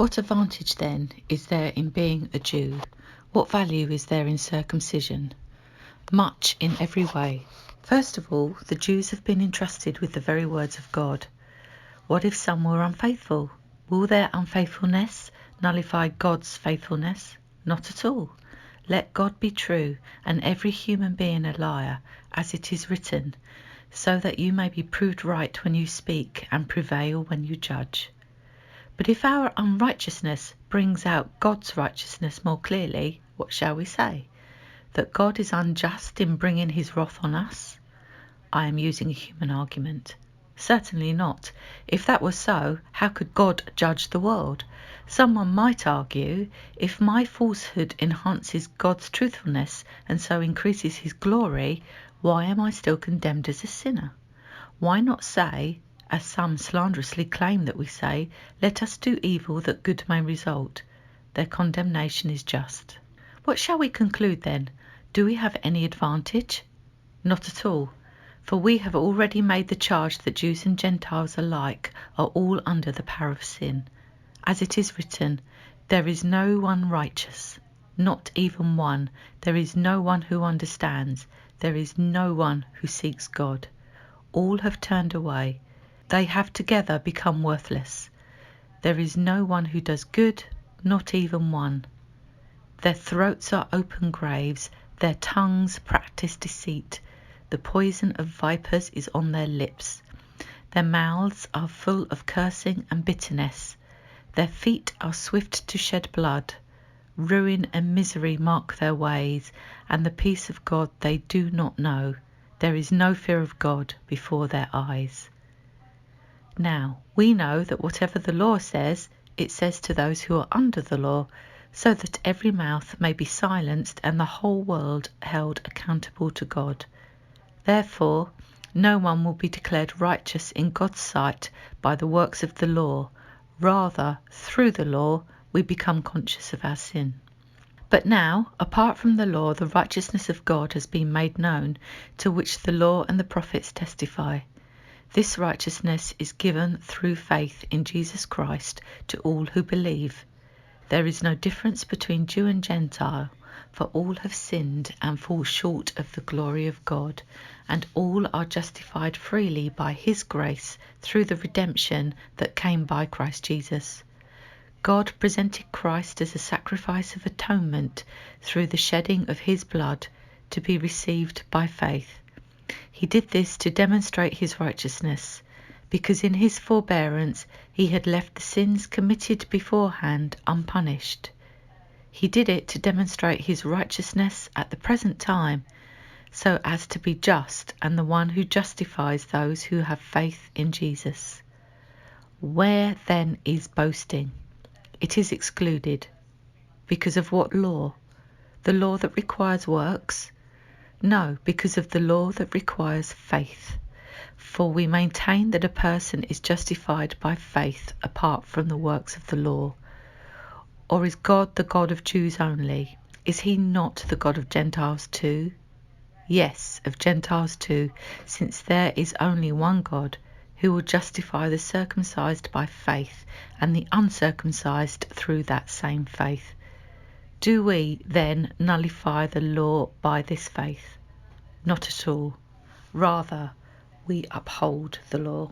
What advantage then is there in being a Jew? What value is there in circumcision? Much in every way. First of all, the Jews have been entrusted with the very words of God. What if some were unfaithful? Will their unfaithfulness nullify God's faithfulness? Not at all. Let God be true, and every human being a liar, as it is written, so that you may be proved right when you speak, and prevail when you judge. But if our unrighteousness brings out God's righteousness more clearly, what shall we say? That God is unjust in bringing his wrath on us? I am using a human argument. Certainly not. If that were so, how could God judge the world? Someone might argue, if my falsehood enhances God's truthfulness and so increases his glory, why am I still condemned as a sinner? Why not say, as some slanderously claim that we say, let us do evil that good may result? Their condemnation is just. What shall we conclude then? Do we have any advantage? Not at all. For we have already made the charge that Jews and Gentiles alike are all under the power of sin. As it is written, there is no one righteous, not even one. There is no one who understands. There is no one who seeks God. All have turned away. They have together become worthless. There is no one who does good, not even one. Their throats are open graves. Their tongues practice deceit. The poison of vipers is on their lips. Their mouths are full of cursing and bitterness. Their feet are swift to shed blood. Ruin and misery mark their ways, and the peace of God they do not know. There is no fear of God before their eyes. Now, we know that whatever the law says, it says to those who are under the law, so that every mouth may be silenced and the whole world held accountable to God. Therefore, no one will be declared righteous in God's sight by the works of the law. Rather, through the law, we become conscious of our sin. But now, apart from the law, the righteousness of God has been made known, to which the law and the prophets testify. This righteousness is given through faith in Jesus Christ to all who believe. There is no difference between Jew and Gentile, for all have sinned and fall short of the glory of God, and all are justified freely by his grace through the redemption that came by Christ Jesus. God presented Christ as a sacrifice of atonement through the shedding of his blood to be received by faith. He did this to demonstrate his righteousness, because in his forbearance he had left the sins committed beforehand unpunished. He did it to demonstrate his righteousness at the present time, so as to be just and the one who justifies those who have faith in Jesus. Where then is boasting? It is excluded. Because of what law? The law that requires works? No, because of the law that requires faith. For we maintain that a person is justified by faith apart from the works of the law. Or is God the God of Jews only? Is he not the God of Gentiles too? Yes, of Gentiles too, since there is only one God, who will justify the circumcised by faith and the uncircumcised through that same faith. Do we then nullify the law by this faith? Not at all. Rather, we uphold the law.